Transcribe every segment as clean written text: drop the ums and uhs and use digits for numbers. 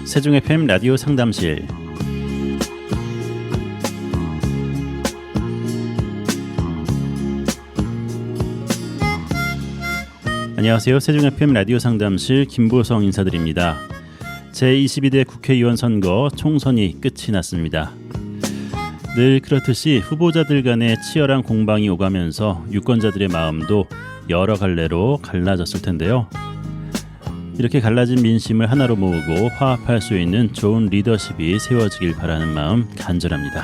세종 FM 라디오 상담실. 안녕하세요. 세종 FM 라디오 상담실 김보성 인사드립니다. 제22대 국회의원 선거 총선이 끝이 났습니다. 늘 그렇듯이 후보자들 간의 치열한 공방이 오가면서 유권자들의 마음도 여러 갈래로 갈라졌을 텐데요. 이렇게 갈라진 민심을 하나로 모으고 화합할 수 있는 좋은 리더십이 세워지길 바라는 마음 간절합니다.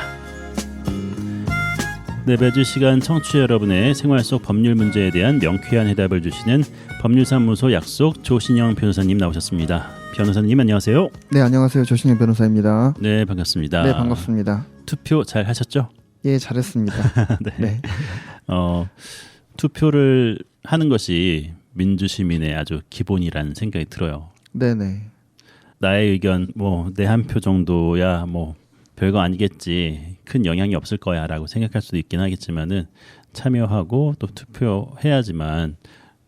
네, 매주 시간 청취자 여러분의 생활 속 법률 문제에 대한 명쾌한 해답을 주시는 법률사무소 약속 조신영 변호사님 나오셨습니다. 변호사님 안녕하세요. 네, 안녕하세요. 조신영 변호사입니다. 네, 반갑습니다. 네, 반갑습니다. 투표 잘 하셨죠? 예, 잘했습니다. 네. 네. 투표를 하는 것이 민주시민의 아주 기본이라는 생각이 들어요. 네네. 나의 의견 내 한 표 정도야 별거 아니겠지, 큰 영향이 없을 거야 라고 생각할 수도 있긴 하겠지만은 참여하고 또 투표해야지만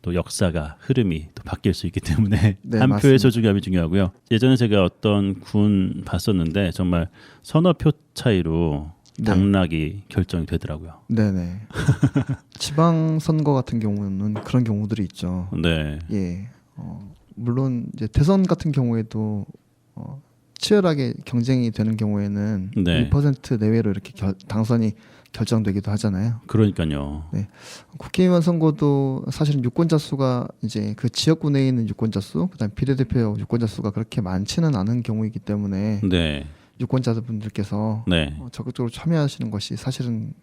또 역사가 흐름이 또 바뀔 수 있기 때문에 네, 한 맞습니다. 표의 소중함이 중요하고요. 예전에 제가 어떤 군 봤었는데 정말 서너 표 차이로 네. 당락이 결정이 되더라고요. 네네. 지방선거 같은 경우는 그런 경우들이 있죠. 네. 예. 물론 이제 대선 같은 경우에도 치열하게 경쟁이 되는 경우에는 네. 1% 내외로 이렇게 당선이 결정되기도 하잖아요. 그러니까요. 네. 국회의원 선거도 사실은 유권자 수가 이제 그 지역구 내에 있는 유권자 수, 그다음 비례대표 유권자 수가 그렇게 많지는 않은 경우이기 때문에 네. 유권자분들께서 네. 적극적으로 참여하시는 것이 사실은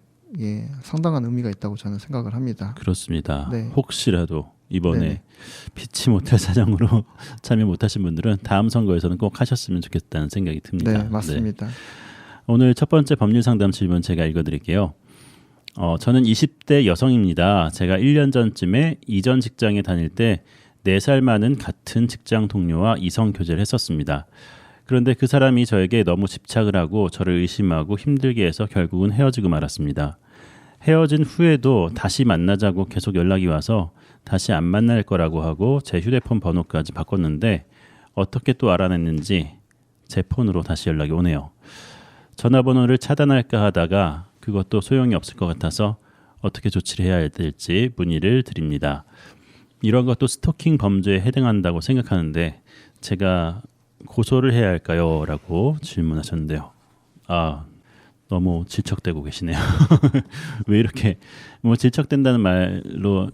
상당한 의미가 있다고 저는 생각을 합니다. 그렇습니다. 네. 혹시라도 이번에 네네. 피치 못할 사정으로 참여 못하신 분들은 다음 선거에서는 꼭 하셨으면 좋겠다는 생각이 듭니다. 네, 맞습니다. 네. 오늘 첫 번째 법률 상담 질문 제가 읽어드릴게요. 저는 20대 여성입니다. 제가 1년 전쯤에 이전 직장에 다닐 때 4살 많은 같은 직장 동료와 이성 교제를 했었습니다. 그런데 그 사람이 저에게 너무 집착을 하고 저를 의심하고 힘들게 해서 결국은 헤어지고 말았습니다. 헤어진 후에도 다시 만나자고 계속 연락이 와서 다시 안 만날 거라고 하고 제 휴대폰 번호까지 바꿨는데 어떻게 또 알아냈는지 제 폰으로 다시 연락이 오네요. 전화번호를 차단할까 하다가 그것도 소용이 없을 것 같아서 어떻게 조치를 해야 될지 문의를 드립니다. 이런 것도 스토킹 범죄에 해당한다고 생각하는데 제가 고소를 해야 할까요? 라고 질문하셨는데요. 너무 질척대고 계시네요. 왜 이렇게 질척된다는 말로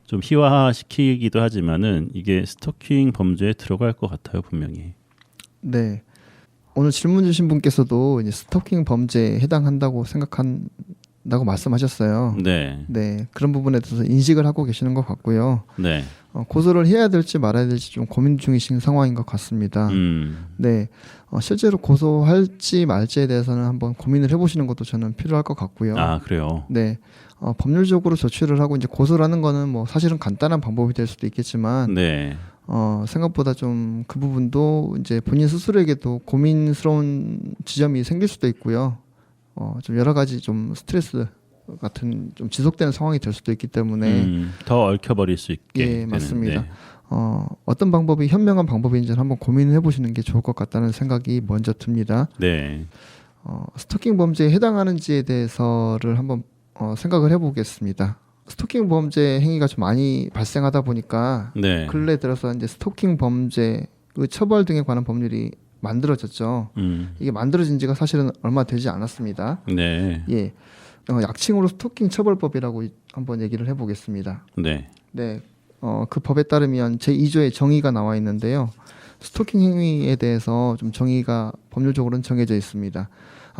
좀 희화시키기도 하지만은 이게 스토킹 범죄에 들어갈 것 같아요, 분명히. 네. 오늘 질문 주신 분께서도 이제 스토킹 범죄에 해당한다고 생각한다고 말씀하셨어요. 네. 네, 그런 부분에 대해서 인식을 하고 계시는 것 같고요. 네. 고소를 해야 될지 말아야 될지 좀 고민 중이신 상황인 것 같습니다. 네, 실제로 고소할지 말지에 대해서는 한번 고민을 해보시는 것도 저는 필요할 것 같고요. 그래요. 네, 법률적으로 조치를 하고 이제 고소라는 거는 사실은 간단한 방법이 될 수도 있겠지만, 네. 생각보다 좀 그 부분도 이제 본인 스스로에게도 고민스러운 지점이 생길 수도 있고요. 좀 여러 가지 좀 스트레스 같은 좀 지속되는 상황이 될 수도 있기 때문에 더 얽혀버릴 수 있게 예, 되는, 맞습니다. 네. 어떤 방법이 현명한 방법인지는 한번 고민을 해보시는 게 좋을 것 같다는 생각이 먼저 듭니다. 네. 스토킹 범죄에 해당하는지에 대해서를 한번 생각을 해보겠습니다. 스토킹 범죄 행위가 좀 많이 발생하다 보니까 네. 근래 들어서 이제 스토킹 범죄의 처벌 등에 관한 법률이 만들어졌죠. 이게 만들어진 지가 사실은 얼마 되지 않았습니다. 네. 예. 약칭으로 스토킹 처벌법이라고 한번 얘기를 해보겠습니다. 네. 네, 그 법에 따르면 제2조에 정의가 나와 있는데요. 스토킹 행위에 대해서 좀 정의가 법률적으로는 정해져 있습니다.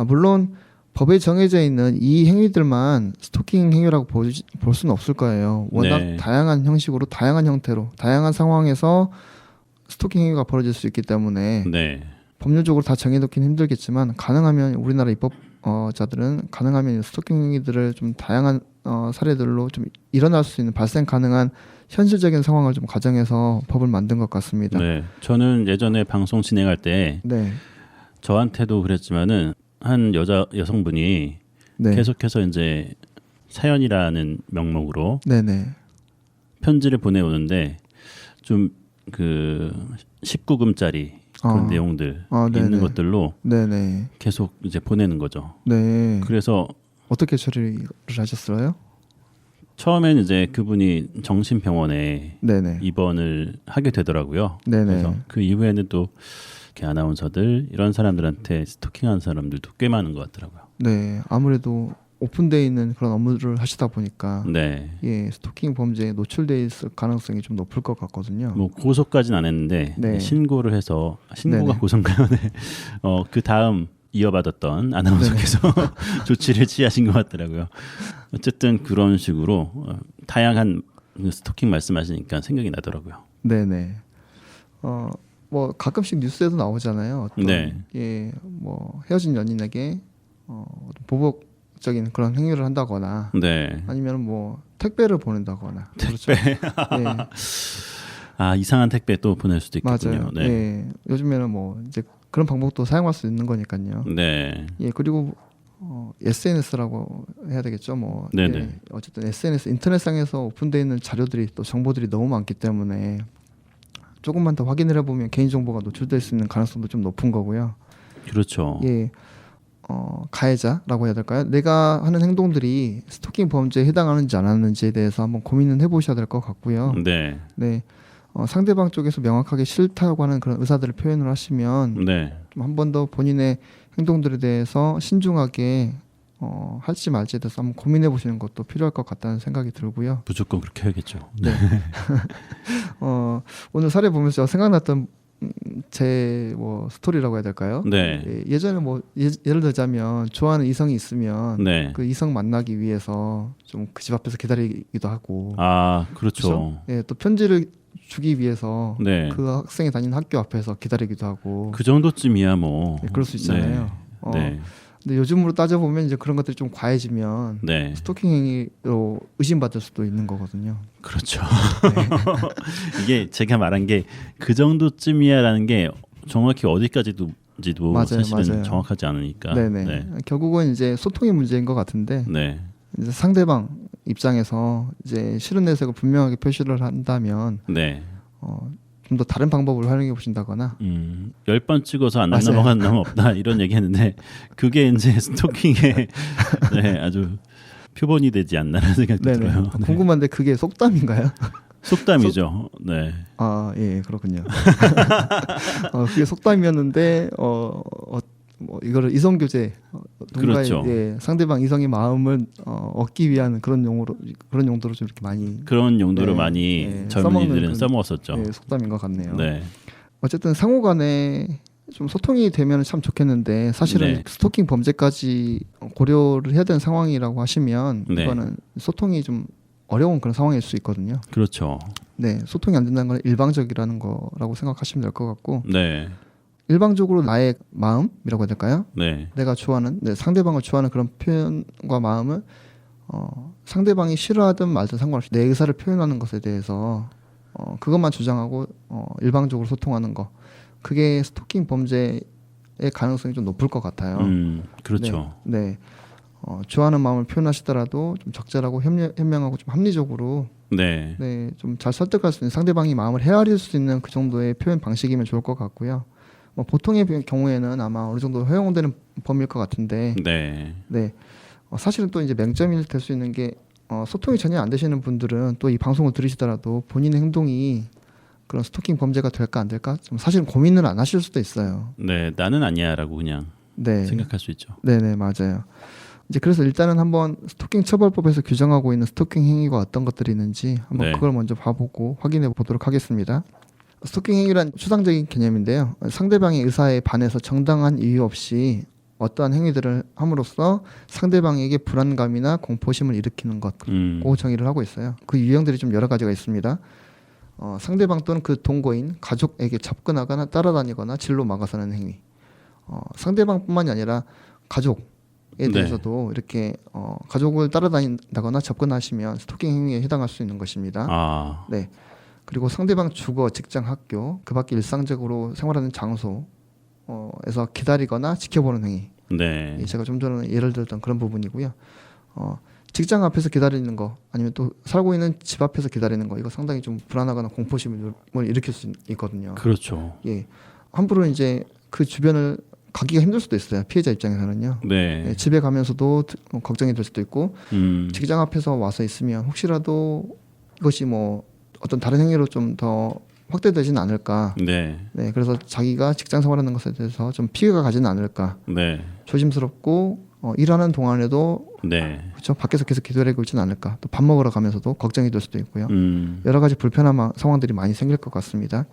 물론 법에 정해져 있는 이 행위들만 스토킹 행위라고 볼 수는 없을 거예요. 워낙 네. 다양한 형식으로, 다양한 형태로, 다양한 상황에서 스토킹 행위가 벌어질 수 있기 때문에 네. 법률적으로 다 정해놓기는 힘들겠지만 가능하면 우리나라 입법자들은 가능하면 스토킹 행위들을 좀 다양한 사례들로 좀 일어날 수 있는 발생 가능한 현실적인 상황을 좀 가정해서 법을 만든 것 같습니다. 네. 저는 예전에 방송 진행할 때 네. 저한테도 그랬지만은 한 여성분이 네. 계속해서 이제 사연이라는 명목으로 네네. 편지를 보내오는데 좀 그 19금짜리 그런 내용들 네네. 있는 것들로 네네. 계속 이제 보내는 거죠. 네. 그래서 어떻게 처리를 하셨어요? 처음엔 이제 그분이 정신병원에 네네. 입원을 하게 되더라고요. 네네. 그래서 그 이후에는 또 이렇게 아나운서들 이런 사람들한테 스토킹하는 사람들도 꽤 많은 것 같더라고요. 네. 아무래도 오픈되어 있는 그런 업무를 하시다 보니까 네. 예, 스토킹 범죄에 노출돼 있을 가능성이 좀 높을 것 같거든요. 뭐 고소까지는 안 했는데 네. 신고를 해서 신고가 네네. 고소인가요? 네. 그 다음 이어받았던 아나운서께서 조치를 취하신 것 같더라고요. 어쨌든 그런 식으로 다양한 스토킹 말씀하시니까 생각이 나더라고요. 네네. 뭐 가끔씩 뉴스에도 나오잖아요. 어떤 네. 예, 뭐 헤어진 연인에게 보복적인 그런 행위를 한다거나 네. 아니면 뭐 택배를 보낸다거나. 택배. 그렇죠. 예, 아, 이상한 택배 또 보낼 수도 있겠군요. 맞아요. 네. 예, 요즘에는 뭐 이제 그런 방법도 사용할 수 있는 거니까요. 네. 예, 그리고 SNS라고 해야 되겠죠. 뭐 네네. 예, 어쨌든 SNS 인터넷상에서 오픈되어 있는 자료들이 또 정보들이 너무 많기 때문에 조금만 더 확인을 해보면 개인정보가 노출될 수 있는 가능성도 좀 높은 거고요. 그렇죠. 예, 가해자라고 해야 될까요? 내가 하는 행동들이 스토킹 범죄에 해당하는지 안 하는지에 대해서 한번 고민은 해보셔야 될 것 같고요. 네. 네, 상대방 쪽에서 명확하게 싫다고 하는 그런 의사들을 표현을 하시면 네. 좀 한 번 더 본인의 행동들에 대해서 신중하게 할지 말지에 대해서 한번 고민해 보시는 것도 필요할 것 같다는 생각이 들고요. 무조건 그렇게 해야겠죠. 네. 오늘 사례 보면서 생각났던 제 뭐 스토리라고 해야 될까요? 네. 예전에 뭐 예를 들자면 좋아하는 이성이 있으면 네. 그 이성 만나기 위해서 좀 그 집 앞에서 기다리기도 하고, 아, 그렇죠. 예, 또 편지를 주기 위해서 네. 그 학생이 다니는 학교 앞에서 기다리기도 하고, 그 정도쯤이야 뭐. 예, 그럴 수 있잖아요. 네. 근데 요즘으로 따져보면 이제 그런 것들이 좀 과해지면 네. 스토킹 행위로 의심받을 수도 있는 거거든요. 그렇죠. 이게 제가 말한 게 그 정도쯤이야라는 게 정확히 어디까지도 맞아요, 사실은 맞아요. 정확하지 않으니까. 네네. 네. 결국은 이제 소통의 문제인 것 같은데, 네. 이제 상대방 입장에서 이제 싫은 내색을 분명하게 표시를 한다면 네. 좀 더 다른 방법을 활용해 보신다거나. 10번 찍어서 안 맞아요. 넘어간 놈 없다 이런 얘기했는데 그게 이제 스토킹의 네, 아주 표본이 되지 않나라는 생각도 네네. 들어요. 네. 궁금한데 그게 속담인가요? 속담이죠. 네. 아, 예, 그렇군요. 그게 속담이었는데 뭐 이거를 이성 교제, 누군가의 그렇죠. 예, 상대방 이성의 마음을 얻기 위한 그런 용도로 좀 이렇게 많이 그런 용도로 네, 많이 네, 젊은이들은 써먹는 써먹었었죠. 예, 속담인 것 같네요. 네. 어쨌든 상호간에 좀 소통이 되면 참 좋겠는데 사실은 네. 스토킹 범죄까지 고려를 해야 되는 상황이라고 하시면 네. 이거는 소통이 좀 어려운 그런 상황일 수 있거든요. 그렇죠. 네, 소통이 안 된다는 건 일방적이라는 거라고 생각하시면 될 것 같고, 네. 일방적으로 나의 마음이라고 해야 될까요? 네. 내가 좋아하는, 상대방을 좋아하는 그런 표현과 마음을 상대방이 싫어하든 말든 상관없이 내 의사를 표현하는 것에 대해서 그것만 주장하고 일방적으로 소통하는 거, 그게 스토킹 범죄의 가능성이 좀 높을 것 같아요. 그렇죠. 네. 좋아하는 마음을 표현하시더라도 좀 적절하고 현명하고 좀 합리적으로 네. 네, 좀 잘 설득할 수 있는, 상대방이 마음을 헤아릴 수 있는 그 정도의 표현 방식이면 좋을 것 같고요. 뭐 보통의 경우에는 아마 어느 정도 허용되는 범위일 것 같은데, 네. 네, 사실은 또 이제 맹점이 될 수 있는 게 소통이 전혀 안 되시는 분들은 또 이 방송을 들으시더라도 본인의 행동이 그런 스토킹 범죄가 될까 안 될까 좀 사실은 고민을 안 하실 수도 있어요. 네. 나는 아니야라고 그냥 네, 생각할 수 있죠. 네, 맞아요. 이제 그래서 일단은 한번 스토킹 처벌법에서 규정하고 있는 스토킹 행위가 어떤 것들이 있는지 한번 네. 그걸 먼저 봐보고 확인해 보도록 하겠습니다. 스토킹 행위란 추상적인 개념인데요. 상대방의 의사에 반해서 정당한 이유 없이 어떠한 행위들을 함으로써 상대방에게 불안감이나 공포심을 일으키는 것고 정의를 하고 있어요. 그 유형들이 좀 여러 가지가 있습니다. 상대방 또는 그 동거인, 가족에게 접근하거나 따라다니거나 진로 막아서는 행위. 상대방뿐만이 아니라 가족에 대해서도 이렇게 가족을 따라다닌다거나 접근하시면 스토킹 행위에 해당할 수 있는 것입니다. 아. 네. 그리고 상대방 주거, 직장, 학교, 그 밖에 일상적으로 생활하는 장소에서 기다리거나 지켜보는 행위. 네. 제가 좀 전에 예를 들었던 그런 부분이고요. 직장 앞에서 기다리는 거, 아니면 또 살고 있는 집 앞에서 기다리는 거, 이거 상당히 좀 불안하거나 공포심을 일으킬 수 있거든요. 그렇죠. 예. 함부로 이제 그 주변을 가기가 힘들 수도 있어요. 피해자 입장에서는요. 네. 네, 집에 가면서도 걱정이 될 수도 있고 직장 앞에서 와서 있으면 혹시라도 이것이 뭐 어떤 다른 행위로 좀 더 확대되지는 않을까. 네. 네, 그래서 자기가 직장 생활하는 것에 대해서 좀 피해가 가지는 않을까. 네. 조심스럽고 일하는 동안에도 네. 그렇죠. 밖에서 계속 기도를 하고 있지는 않을까. 또 밥 먹으러 가면서도 걱정이 될 수도 있고요. 여러 가지 불편한 상황들이 많이 생길 것 같습니다.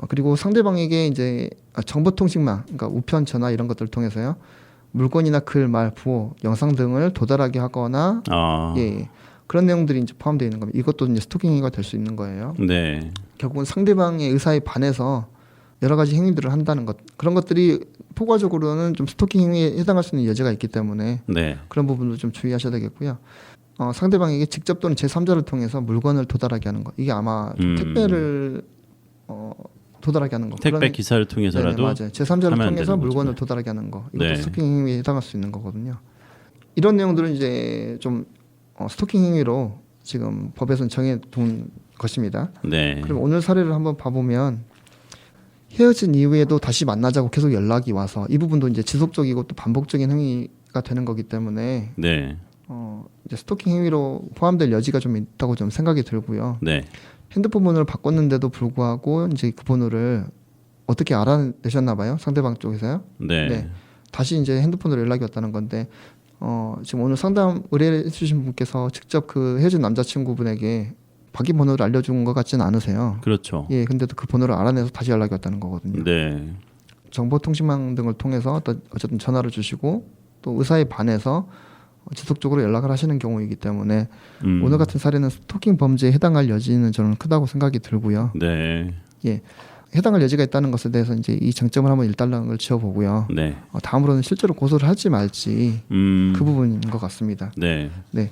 그리고 상대방에게 이제 정보통신망, 그러니까 우편, 전화 이런 것들을 통해서요. 물건이나 글, 말, 부호, 영상 등을 도달하게 하거나 예, 그런 내용들이 이제 포함되어 있는 겁니다. 이것도 이제 스토킹 행위가 될 수 있는 거예요. 네. 결국은 상대방의 의사에 반해서 여러 가지 행위들을 한다는 것, 그런 것들이 포괄적으로는 좀 스토킹 행위에 해당할 수 있는 여지가 있기 때문에 네. 그런 부분도 좀 주의하셔야 되겠고요. 상대방에게 직접 또는 제3자를 통해서 물건을 도달하게 하는 것, 이게 아마 좀 택배를 도달하게 하는 거. 택배 그런, 기사를 통해서라도 네네, 맞아요. 제3자를 하면 안 통해서 되는 물건을 거죠. 도달하게 하는 거. 이것도 네. 스토킹 행위에 해당할 수 있는 거거든요. 이런 내용들은 이제 좀 스토킹 행위로 지금 법에서는 정해둔 것입니다. 네. 그럼 오늘 사례를 한번 봐보면 헤어진 이후에도 다시 만나자고 계속 연락이 와서 이 부분도 이제 지속적이고 또 반복적인 행위가 되는 거기 때문에 네. 이제 스토킹 행위로 포함될 여지가 좀 있다고 좀 생각이 들고요. 네. 핸드폰 번호를 바꿨는데도 불구하고 이제 그 번호를 어떻게 알아내셨나 봐요. 상대방 쪽에서요. 네. 네. 다시 이제 핸드폰으로 연락이 왔다는 건데 지금 오늘 상담 의뢰해 주신 분께서 직접 그 헤어진 남자친구분에게 바뀐 번호를 알려준 것 같지는 않으세요. 그렇죠. 예, 근데도 그 번호를 알아내서 다시 연락이 왔다는 거거든요. 네. 정보통신망 등을 통해서 어쨌든 전화를 주시고 또 의사에 반해서 지속적으로 연락을 하시는 경우이기 때문에 오늘 같은 사례는 스토킹 범죄에 해당할 여지는 저는 크다고 생각이 들고요. 네. 예, 해당할 여지가 있다는 것에 대해서 이제 이 쟁점을 한번 일단락을 지어보고요. 네. 다음으로는 실제로 고소를 할지 말지 그 부분인 것 같습니다. 네. 네,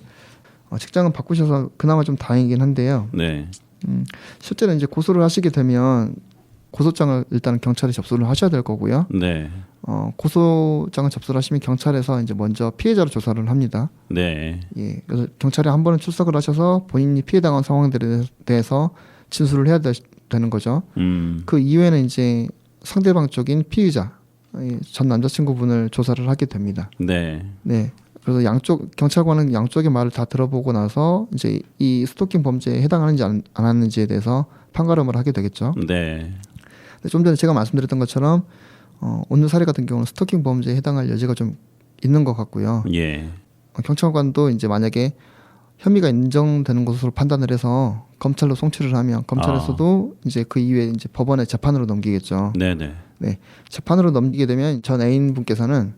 직장은 바꾸셔서 그나마 좀 다행이긴 한데요. 네. 실제로 이제 고소를 하시게 되면 고소장을 일단 경찰에 접수를 하셔야 될 거고요. 네. 고소장을 접수를 하시면 경찰에서 이제 먼저 피해자로 조사를 합니다. 네. 예, 그래서 경찰에 한 번은 출석을 하셔서 본인이 피해당한 상황들에 대해서 진술을 해야 되는 거죠. 그 이후에는 이제 상대방 쪽인 피의자, 전 남자친구분을 조사를 하게 됩니다. 네. 네. 그래서 경찰관은 양쪽의 말을 다 들어보고 나서 이제 이 스토킹 범죄에 해당하는지 안 하는지에 대해서 판가름을 하게 되겠죠. 네. 좀 전에 제가 말씀드렸던 것처럼 오늘 사례 같은 경우는 스토킹 범죄에 해당할 여지가 좀 있는 것 같고요. 예. 경찰관도 이제 만약에 혐의가 인정되는 것으로 판단을 해서 검찰로 송치를 하면 검찰에서도 이제 그 이후에 이제 법원에 재판으로 넘기겠죠. 네네. 네, 재판으로 넘기게 되면 전 애인 분께서는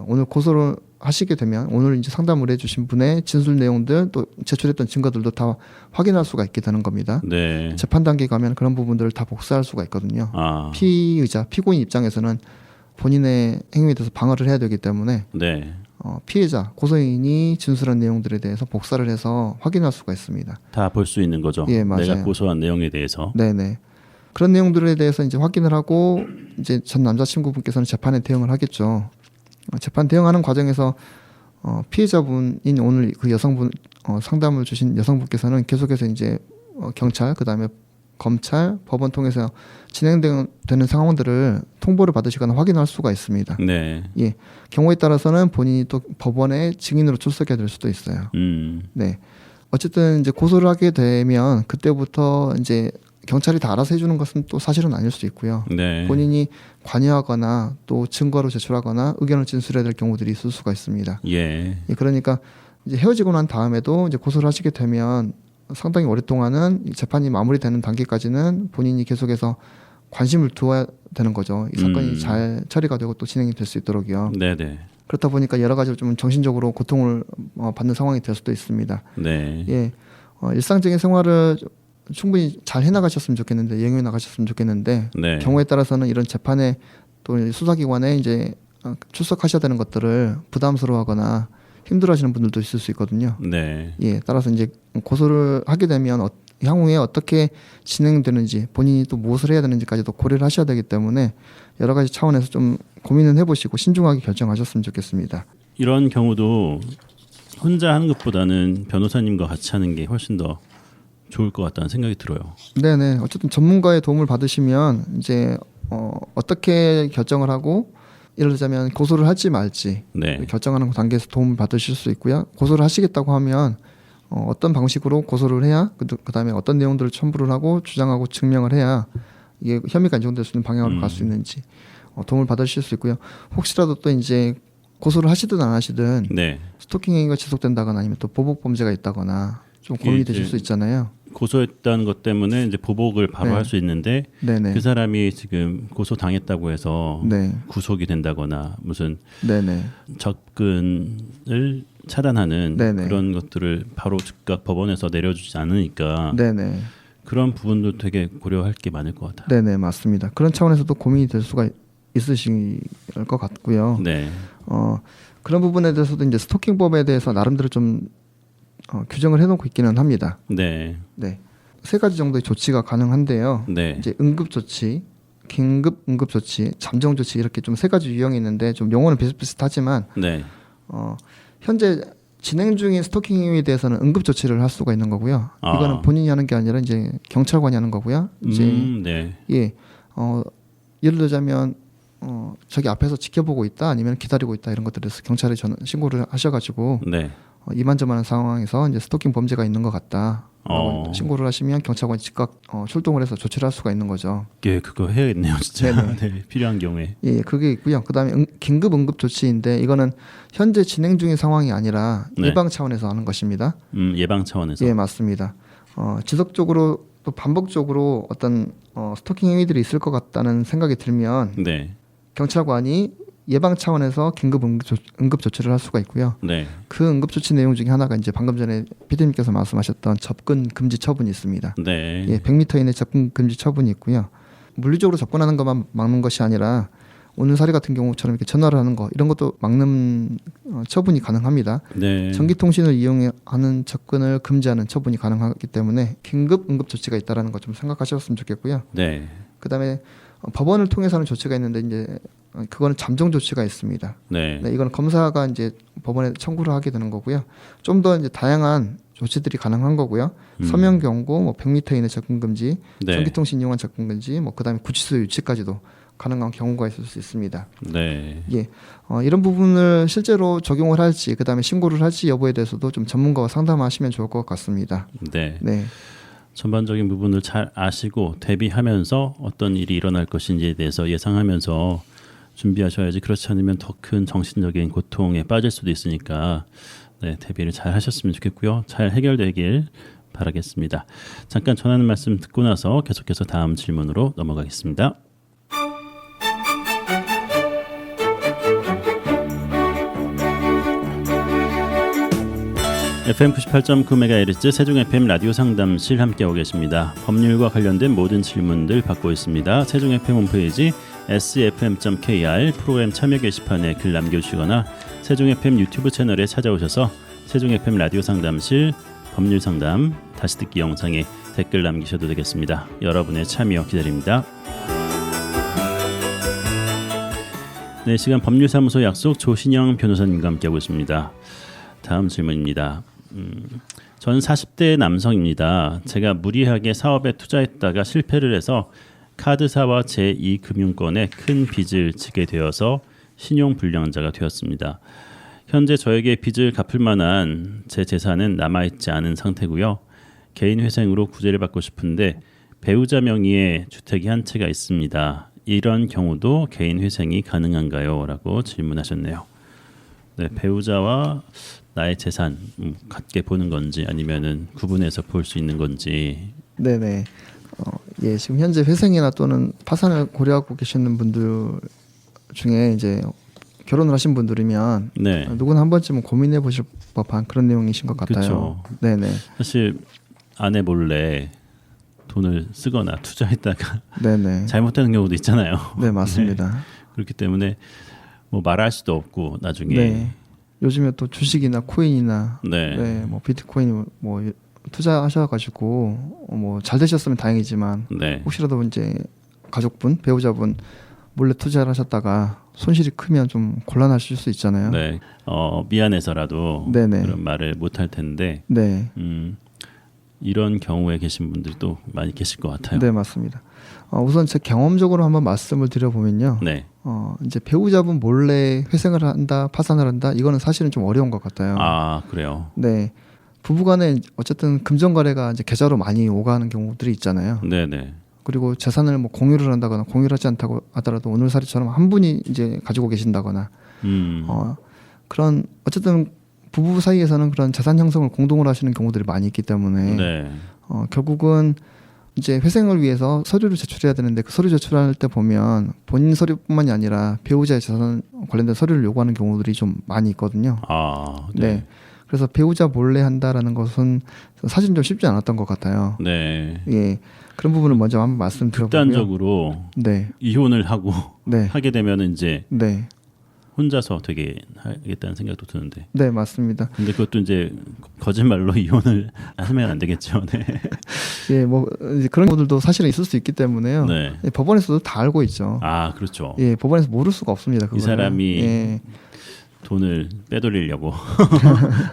오늘 고소를 하시게 되면 오늘 이제 상담을 해주신 분의 진술 내용들 또 제출했던 증거들도 다 확인할 수가 있게 되는 겁니다. 네. 재판 단계 가면 그런 부분들을 다 복사할 수가 있거든요. 피의자, 피고인 입장에서는 본인의 행위에 대해서 방어를 해야 되기 때문에 네. 피해자, 고소인이 진술한 내용들에 대해서 복사를 해서 확인할 수가 있습니다. 다 볼 수 있는 거죠. 예, 맞아요. 내가 고소한 내용에 대해서. 네네. 그런 내용들에 대해서 이제 확인을 하고 이제 전 남자친구분께서는 재판에 대응을 하겠죠. 재판 대응하는 과정에서 피해자분인 오늘 그 여성분 상담을 주신 여성분께서는 계속해서 이제 경찰 그다음에 검찰, 법원 통해서 진행되는 상황들을 통보를 받으시거나 확인할 수가 있습니다. 네. 예, 경우에 따라서는 본인이 또 법원에 증인으로 출석해야 될 수도 있어요. 네, 어쨌든 이제 고소를 하게 되면 그때부터 이제 경찰이 다 알아서 해주는 것은 또 사실은 아닐 수 있고요. 네. 본인이 관여하거나 또 증거로 제출하거나 의견을 진술해야 될 경우들이 있을 수가 있습니다. 예. 예, 그러니까 이제 헤어지고 난 다음에도 이제 고소를 하시게 되면 상당히 오랫동안은 재판이 마무리되는 단계까지는 본인이 계속해서 관심을 두어야 되는 거죠. 이 사건이 잘 처리가 되고 또 진행이 될 수 있도록요. 네네. 그렇다 보니까 여러 가지로 좀 정신적으로 고통을 받는 상황이 될 수도 있습니다. 네. 예, 일상적인 생활을 충분히 잘 해나가셨으면 좋겠는데 이행해 나가셨으면 좋겠는데 네. 경우에 따라서는 이런 재판에 또 수사기관에 이제 출석하셔야 되는 것들을 부담스러워하거나 힘들어하시는 분들도 있을 수 있거든요. 네. 예, 따라서 이제 고소를 하게 되면 향후에 어떻게 진행되는지 본인이 또 무엇을 해야 되는지까지도 고려를 하셔야 되기 때문에 여러 가지 차원에서 좀 고민을 해보시고 신중하게 결정하셨으면 좋겠습니다. 이런 경우도 혼자 하는 것보다는 변호사님과 같이 하는 게 훨씬 더 좋을 것 같다는 생각이 들어요. 네네. 어쨌든 전문가의 도움을 받으시면 이제 어떻게 결정을 하고 예를 들자면 고소를 할지 말지 네. 결정하는 단계에서 도움을 받으실 수 있고요. 고소를 하시겠다고 하면 어떤 방식으로 고소를 해야 그다음에 어떤 내용들을 첨부를 하고 주장하고 증명을 해야 이게 혐의가 인정될 수 있는 방향으로 갈 수 있는지 도움을 받으실 수 있고요. 혹시라도 또 이제 고소를 하시든 안 하시든 네. 스토킹 행위가 지속된다거나 아니면 또 보복 범죄가 있다거나 좀 고민이 되실 수 있잖아요. 고소했다는 것 때문에 이제 보복을 바로 네. 할 수 있는데 네네. 그 사람이 지금 고소 당했다고 해서 네. 구속이 된다거나 무슨 네네. 접근을 차단하는 네네. 그런 것들을 바로 즉각 법원에서 내려주지 않으니까 네네. 그런 부분도 되게 고려할 게 많을 것 같아요. 네네 맞습니다. 그런 차원에서도 고민이 될 수가 있으실 것 같고요. 네. 그런 부분에 대해서도 이제 스토킹법에 대해서 나름대로 좀 규정을 해놓고 있기는 합니다. 네. 네, 세 가지 정도의 조치가 가능한데요. 네. 이제 응급 조치, 긴급 응급 조치, 잠정 조치 이렇게 좀 세 가지 유형이 있는데 좀 용어는 비슷비슷하지만 네. 현재 진행 중인 스토킹 행위에 대해서는 응급 조치를 할 수가 있는 거고요. 이거는 본인이 하는 게 아니라 이제 경찰관이 하는 거고요. 이제 네. 예, 예를 들자면 저기 앞에서 지켜보고 있다 아니면 기다리고 있다 이런 것들에서 경찰에 신고를 하셔가지고 네. 이만저만한 상황에서 이제 스토킹 범죄가 있는 것 같다. 라고 신고를 하시면 경찰관이 즉각 출동을 해서 조치를 할 수가 있는 거죠. 예, 그거 해야겠네요, 진짜. 네네. 네, 필요한 경우에. 예, 그게 있고요. 그다음에 긴급 응급 조치인데 이거는 현재 진행 중인 상황이 아니라 네. 예방 차원에서 하는 것입니다. 예방 차원에서. 예, 맞습니다. 지속적으로 또 반복적으로 어떤 스토킹 행위들이 있을 것 같다는 생각이 들면 네. 경찰관이 예방 차원에서 긴급 응급 조치를 할 수가 있고요. 네. 그 응급 조치 내용 중에 하나가 이제 방금 전에 피디님께서 말씀하셨던 접근 금지 처분이 있습니다. 네. 예, 100m 이내 접근 금지 처분이 있고요. 물리적으로 접근하는 것만 막는 것이 아니라 오늘 사례 같은 경우처럼 이렇게 전화를 하는 거 이런 것도 막는 처분이 가능합니다. 네. 전기통신을 이용하는 접근을 금지하는 처분이 가능하기 때문에 긴급 응급 조치가 있다라는 거 좀 생각하셨으면 좋겠고요. 네. 그다음에 법원을 통해서 하는 조치가 있는데 이제 그거는 잠정 조치가 있습니다. 네. 네, 이건 검사가 이제 법원에 청구를 하게 되는 거고요. 좀 더 이제 다양한 조치들이 가능한 거고요. 서면 경고, 뭐 100m 이내 접근 금지, 네. 전기통신 이용한 접근 금지, 뭐 그다음에 구치소 유치까지도 가능한 경우가 있을 수 있습니다. 네. 예, 이런 부분을 실제로 적용을 할지, 그다음에 신고를 할지 여부에 대해서도 좀 전문가와 상담하시면 좋을 것 같습니다. 네. 네, 전반적인 부분을 잘 아시고 대비하면서 어떤 일이 일어날 것인지에 대해서 예상하면서 준비하셔야지. 그렇지 않으면 더 큰 정신적인 고통에 빠질 수도 있으니까 네, 대비를 잘 하셨으면 좋겠고요. 잘 해결되길 바라겠습니다. 잠깐 전하는 말씀 듣고 나서 계속해서 다음 질문으로 넘어가겠습니다. FM 98.9MHz 세종 FM 라디오 상담실 함께하고 계십니다. 법률과 관련된 모든 질문들 받고 있습니다. 세종 FM 홈페이지 sfm.kr 프로그램 참여 게시판에 글 남겨주시거나 세종 FM 유튜브 채널에 찾아오셔서 세종 FM 라디오 상담실 법률 상담 다시 듣기 영상에 댓글 남기셔도 되겠습니다. 여러분의 참여 기다립니다. 네, 시간 법률사무소 약속 조신영 변호사님과 함께하고 있습니다. 다음 질문입니다. 저는 40대 남성입니다. 제가 무리하게 사업에 투자했다가 실패를 해서 카드사와 제2금융권에 큰 빚을 지게 되어서 신용불량자가 되었습니다. 현재 저에게 빚을 갚을 만한 제 재산은 남아있지 않은 상태고요. 개인회생으로 구제를 받고 싶은데 배우자 명의의 주택이 한 채가 있습니다. 이런 경우도 개인회생이 가능한가요? 라고 질문하셨네요. 네, 배우자와 나의 재산 같게 보는 건지 아니면은 구분해서 볼 수 있는 건지. 네네. 예, 지금 현재 회생이나 또는 파산을 고려하고 계시는 분들 중에 이제 결혼을 하신 분들이면 네. 누구나 한 번쯤은 고민해 보실 법한 그런 내용이신 것 같아요. 그쵸. 네네. 사실 아내 몰래 돈을 쓰거나 투자했다가 네네. 잘못되는 경우도 있잖아요. 네, 맞습니다. 네. 그렇기 때문에 뭐 말할 수도 없고 나중에. 네. 요즘에 또 주식이나 코인이나 네. 뭐 비트코인 뭐 투자하셔가지고 뭐 잘 되셨으면 다행이지만 네. 혹시라도 이제 가족분, 배우자분 몰래 투자를 하셨다가 손실이 크면 좀 곤란하실 수 있잖아요. 네. 미안해서라도 네네. 그런 말을 못 할 텐데. 네. 이런 경우에 계신 분들도 많이 계실 것 같아요. 네, 맞습니다. 우선 제 경험적으로 한번 말씀을 드려보면요. 네. 이제 배우자분 몰래 회생을 한다, 파산을 한다, 이거는 사실은 좀 어려운 것 같아요. 아, 그래요. 네, 부부간에 어쨌든 금전 거래가 이제 계좌로 많이 오가는 경우들이 있잖아요. 네네. 그리고 재산을 뭐 공유를 한다거나 공유를 하지 않다고 하더라도 오늘 사례처럼 한 분이 이제 가지고 계신다거나 그런 어쨌든 부부 사이에서는 그런 자산 형성을 공동으로 하시는 경우들이 많이 있기 때문에 네. 결국은 이제 회생을 위해서 서류를 제출해야 되는데 그 서류 제출할 때 보면 본인 서류뿐만이 아니라 배우자의 재산 관련된 서류를 요구하는 경우들이 좀 많이 있거든요. 아, 네. 네. 그래서 배우자 몰래 한다라는 것은 사실은 좀 쉽지 않았던 것 같아요. 네. 예, 그런 부분을 먼저 한번 말씀드려보고요. 극단적으로 네, 이혼을 하고 네, 하게 되면 이제 네, 혼자서 되게 하겠다는 생각도 드는데. 네, 맞습니다. 근데 그것도 이제 거짓말로 이혼을 하면 안 되겠죠. 네. 예, 뭐 이제 그런 경우들도 사실은 있을 수 있기 때문에요. 네. 예, 법원에서도 다 알고 있죠. 아, 그렇죠. 예, 법원에서 모를 수가 없습니다. 그거는. 이 사람이 예, 돈을 빼돌리려고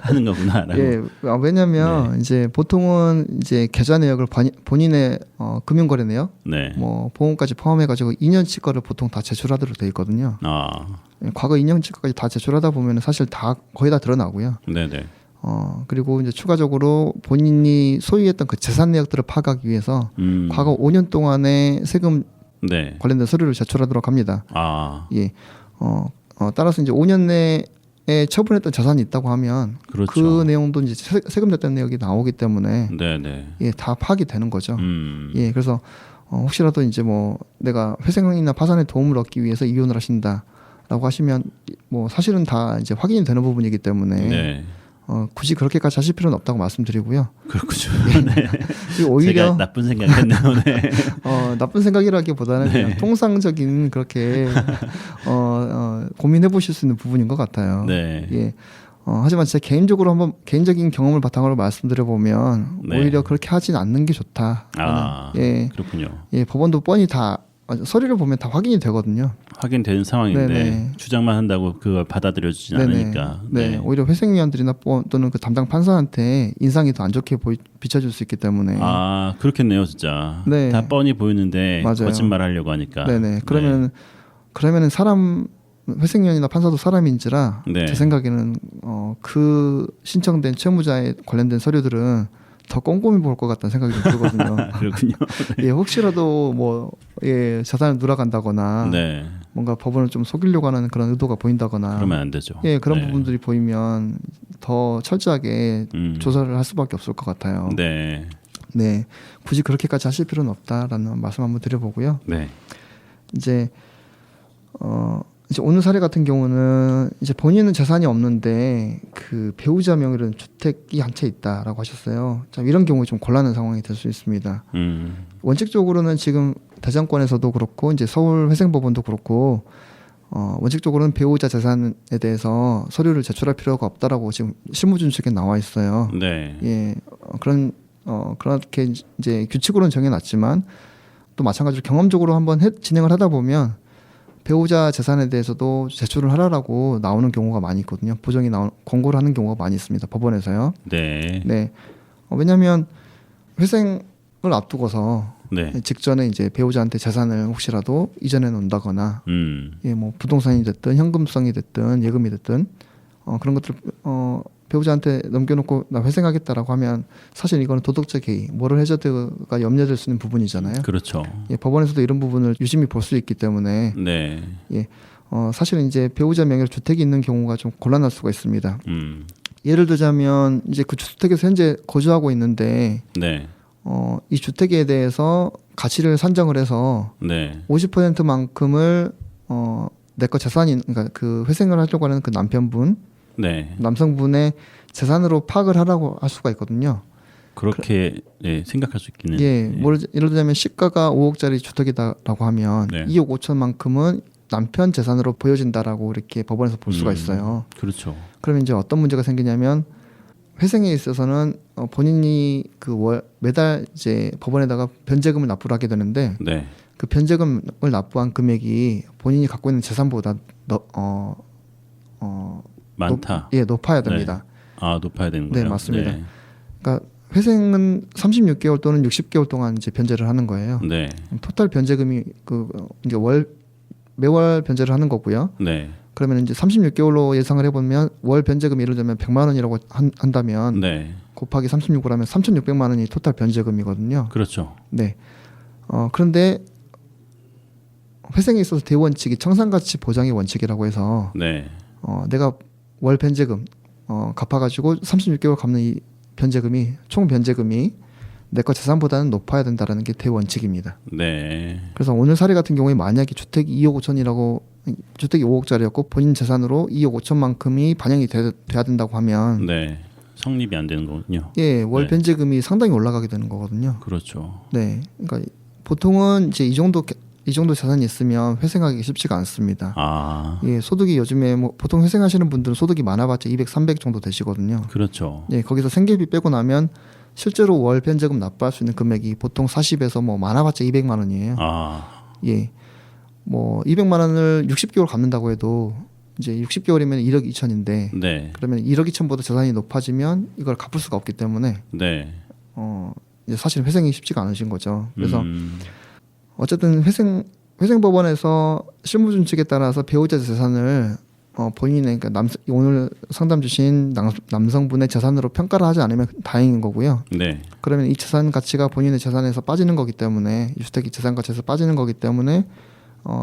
하는 거구나라고. 예, 왜냐하면 이제 보통은 이제 계좌 내역을 본인의 금융거래 내역, 네. 뭐 보험까지 포함해가지고 2년치 거를 보통 다 제출하도록 돼 있거든요. 아, 예, 과거 2년치 거까지 다 제출하다 보면 사실 다 거의 다 드러나고요. 네네. 그리고 이제 추가적으로 본인이 소유했던 그 재산 내역들을 파악하기 위해서 과거 5년 동안의 세금 네. 관련된 서류를 제출하도록 합니다. 아, 예, 따라서 이제 5년 내에 처분했던 자산이 있다고 하면 그렇죠. 그 내용도 이제 세금 냈던 내역이 나오기 때문에 네네. 예, 다 파악이 되는 거죠. 예, 그래서 혹시라도 이제 뭐 내가 회생이나 파산에 도움을 얻기 위해서 이혼을 하신다라고 하시면 뭐 사실은 다 이제 확인이 되는 부분이기 때문에 네. 굳이 그렇게까지 하실 필요는 없다고 말씀드리고요. 그렇군요. 네. 그리고 오히려 제가 나쁜 생각했네요. 네. 나쁜 생각이라기보다는 그냥 통상적인 그렇게 고민해 보실 수 있는 부분인 것 같아요. 네. 예. 하지만 제 개인적으로 한번 개인적인 경험을 바탕으로 말씀드려 보면 네. 오히려 그렇게 하진 않는 게 좋다. 아, 예, 그렇군요. 예, 법원도 뻔히 다 서류를 보면 다 확인이 되거든요. 확인되는 상황인데 네네. 주장만 한다고 그걸 받아들여주진 네네. 않으니까. 네, 오히려 회생위원들이나 또는 그 담당 판사한테 인상이 더 안 좋게 비춰질 수 있기 때문에. 아, 그렇겠네요, 진짜. 네. 다 뻔히 보이는데 맞아요. 거짓말 하려고 하니까. 네네. 그러면은 사람 회생위원이나 판사도 사람인지라 네. 제 생각에는 그 신청된 채무자에 관련된 서류들은 더 꼼꼼히 볼 것 같다는 생각이 좀 들거든요. 그렇군요. 예, 혹시라도 뭐 자산을 누락한다거나 네. 뭔가 법원을 좀 속이려고 하는 그런 의도가 보인다거나 그러면 안 되죠. 예, 그런 네. 부분들이 보이면 더 철저하게 조사를 할 수밖에 없을 것 같아요. 네. 네, 굳이 그렇게까지 하실 필요는 없다라는 말씀 한번 드려보고요. 네. 이제 오늘 사례 같은 경우는 이제 본인은 재산이 없는데 그 배우자 명의로는 주택이 한 채 있다라고 하셨어요. 참 이런 경우에 좀 곤란한 상황이 될 수 있습니다. 원칙적으로는 지금 대전권에서도 그렇고 이제 서울회생법원도 그렇고 원칙적으로는 배우자 재산에 대해서 서류를 제출할 필요가 없다라고 지금 실무준칙에 나와 있어요. 네. 예, 그렇게 이제 규칙으로는 정해놨지만 또 마찬가지로 경험적으로 한번 진행을 하다 보면 배우자 재산에 대해서도 제출을 하라라고 나오는 경우가 많이 있거든요. 부정이 권고를 하는 경우가 많이 있습니다. 법원에서요. 네. 네. 왜냐하면 회생을 앞두고서 네. 직전에 이제 배우자한테 재산을 혹시라도 이전해 놓는다거나 예, 뭐 부동산이 됐든 현금성이 됐든 예금이 됐든 그런 것들 배우자한테 넘겨놓고 나 회생하겠다라고 하면 사실 이거는 도덕적 해이, 모럴 해저드가 염려될 수 있는 부분이잖아요. 그렇죠. 예, 법원에서도 이런 부분을 유심히 볼 수 있기 때문에 네. 예, 사실은 이제 배우자 명의로 주택이 있는 경우가 좀 곤란할 수가 있습니다. 예를 들자면 이제 그 주택에서 현재 거주하고 있는데 네. 이 주택에 대해서 가치를 산정을 해서 네. 50%만큼을 내 거 재산이 그러니까 그 회생을 하려고 하는 그 남편분, 네. 남성분의 재산으로 파악을 하라고 할 수가 있거든요. 그렇게 네, 생각할 수 있기는. 예, 예를 들자면 시가가 5억짜리 주택이다라고 하면 네. 2억 5천만큼은 남편 재산으로 보여진다라고 이렇게 법원에서 볼 수가 있어요. 그렇죠. 그러면 이제 어떤 문제가 생기냐면 회생에 있어서는 본인이 매달 이제 법원에다가 변제금을 납부를 하게 되는데 네. 그 변제금을 납부한 금액이 본인이 갖고 있는 재산보다 많다. 높아야 됩니다. 아, 높아야 되는 네, 거예요. 맞습니다. 네. 그러니까 회생은 36개월 또는 60개월 동안 이제 변제를 하는 거예요. 네. 토탈 변제금이 이제 매월 변제를 하는 거고요. 네. 그러면 이제 36개월로 예상을 해보면 월 변제금 예를 들면 100만 원이라고 한다면 네. 곱하기 36으로 하면 3,600만 원이 토탈 변제금이거든요. 그렇죠. 네. 그런데 회생에 있어서 대원칙이 청산가치 보장의 원칙이라고 해서 네. 내가 월 변제금 갚아가지고 36개월 갚는 이 변제금이 총 변제금이 내 거 재산보다는 높아야 된다라는 게 대원칙입니다. 네. 그래서 오늘 사례 같은 경우에 만약에 주택이 2억 5천이라고 주택이 5억짜리였고 본인 재산으로 2억 5천만큼이 반영이 돼야 된다고 하면 네. 성립이 안 되는 거군요. 예, 월 네. 변제금이 상당히 올라가게 되는 거거든요. 그렇죠. 네, 그러니까 보통은 이제 이 정도 재산이 있으면 회생하기 쉽지가 않습니다. 아, 예, 소득이 요즘에 뭐 보통 회생하시는 분들은 소득이 많아봤자 200, 300 정도 되시거든요. 그렇죠. 예, 거기서 생계비 빼고 나면 실제로 월 변제금 납부할 수 있는 금액이 보통 40에서 뭐 많아봤자 200만 원이에요. 아, 예, 뭐 200만 원을 60개월 갚는다고 해도 이제 60개월이면 1억 2천인데 네. 그러면 1억 2천보다 재산이 높아지면 이걸 갚을 수가 없기 때문에 네. 이제 사실 회생이 쉽지가 않으신 거죠. 그래서 음, 어쨌든 회생법원에서 실무준 측에 따라서 배우자 재산을 본인의 그러니까 오늘 상담 주신 남성분의 재산으로 평가를 하지 않으면 다행인 거고요. 네. 그러면 이 재산 가치가 본인의 재산에서 빠지는 거기 때문에 이 주택이 재산 가치에서 빠지는 거기 때문에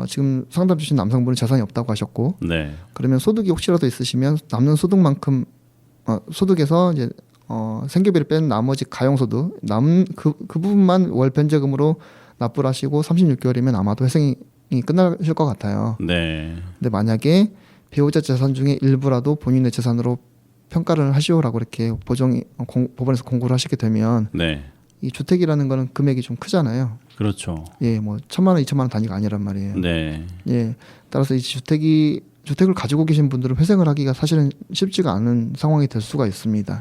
지금 상담 주신 남성분은 재산이 없다고 하셨고 네. 그러면 소득이 혹시라도 있으시면 남는 소득만큼 소득에서 이제 생계비를 뺀 나머지 가용소득 남은 그 부분만 월 변제금으로 납부를 하시고 36개월이면 아마도 회생이 끝나실 것 같아요. 네. 근데 만약에 배우자 재산 중에 일부라도 본인의 재산으로 평가를 하시오라고 이렇게 법원에서 공고를 하시게 되면 네. 이 주택이라는 거는 금액이 좀 크잖아요. 그렇죠. 예, 뭐 1,000만 원, 2,000만 원 단위가 아니란 말이에요. 네. 예, 따라서 이 주택을 가지고 계신 분들은 회생을 하기가 사실은 쉽지가 않은 상황이 될 수가 있습니다.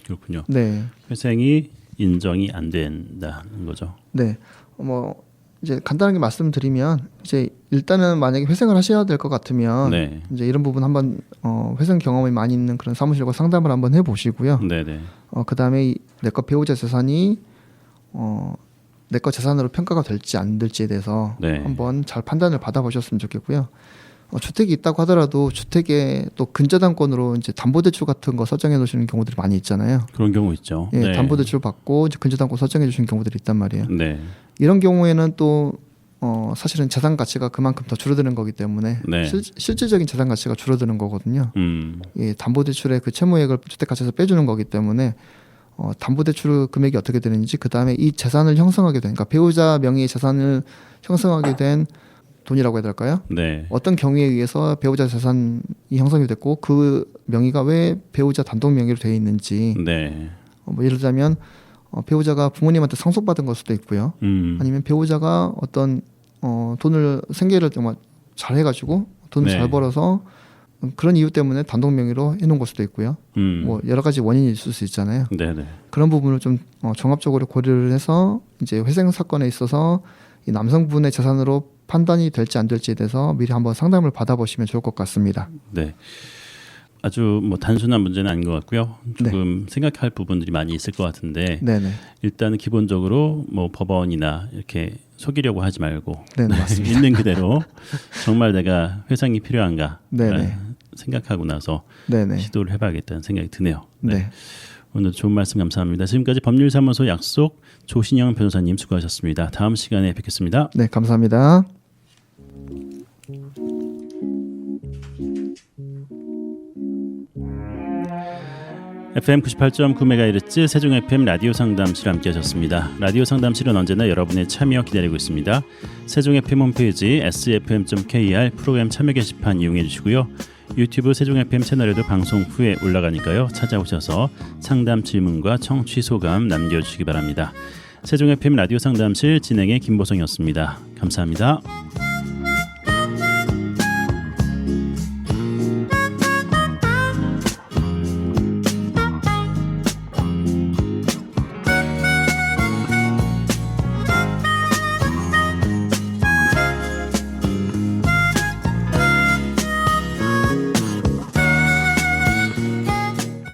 그렇군요. 네, 회생이 인정이 안 된다는 거죠. 네, 뭐 이제 간단하게 말씀드리면 이제 일단은 만약에 회생을 하셔야 될 것 같으면 네. 이제 이런 부분 한번 회생 경험이 많이 있는 그런 사무실과 상담을 한번 해보시고요. 네, 네. 그 다음에 내거 배우자 재산이 내 거 재산으로 평가가 될지 안 될지에 대해서 네. 한번 잘 판단을 받아보셨으면 좋겠고요. 주택이 있다고 하더라도 주택에 또 근저당권으로 이제 담보대출 같은 거 설정해 놓으시는 경우들이 많이 있잖아요. 그런 경우 있죠. 예, 네. 담보대출 받고 이제 근저당권 설정해 주시는 경우들이 있단 말이에요. 네. 이런 경우에는 또 사실은 재산 가치가 그만큼 더 줄어드는 거기 때문에 네. 실질적인 재산 가치가 줄어드는 거거든요. 예, 담보대출의 그 채무액을 주택 가치에서 빼주는 거기 때문에 담보대출 금액이 어떻게 되는지 그 다음에 이 재산을 형성하게 된, 그러니까 배우자 명의의 재산을 형성하게 된 돈이라고 해야 될까요? 네. 어떤 경위에 의해서 배우자 재산이 형성이 됐고 그 명의가 왜 배우자 단독 명의로 되어 있는지 네. 뭐 예를 들자면 배우자가 부모님한테 상속받은 걸 수도 있고요. 아니면 배우자가 어떤 돈을 생계를 정말 잘 해가지고 돈을 네. 잘 벌어서 그런 이유 때문에 단독 명의로 해놓은 걸 수도 있고요. 뭐 여러 가지 원인이 있을 수 있잖아요. 네, 네. 그런 부분을 좀 종합적으로 고려를 해서 이제 회생 사건에 있어서 이 남성분의 재산으로 판단이 될지 안 될지에 대해서 미리 한번 상담을 받아보시면 좋을 것 같습니다. 네. 아주 뭐 단순한 문제는 아닌 것 같고요. 조금 생각할 부분들이 많이 있을 것 같은데 네네. 일단은 기본적으로 뭐 법원이나 이렇게 속이려고 하지 말고 네네, 맞습니다. 있는 그대로 정말 내가 회생이 필요한가 네네. 생각하고 나서 네네. 시도를 해봐야겠다는 생각이 드네요. 네. 네. 오늘 좋은 말씀 감사합니다. 지금까지 법률사무소 약속 조신영 변호사님 수고하셨습니다. 다음 시간에 뵙겠습니다. 네, 감사합니다. FM 98.9MHz 세종 FM 라디오 상담실 함께하셨습니다. 라디오 상담실은 언제나 여러분의 참여 기다리고 있습니다. 세종 FM 홈페이지 sfm.kr 프로그램 참여 게시판 이용해 주시고요. 유튜브 세종 FM 채널에도 방송 후에 올라가니까요. 찾아오셔서 상담 질문과 청취 소감 남겨주시기 바랍니다. 세종 FM 라디오 상담실 진행의 김보성이었습니다. 감사합니다.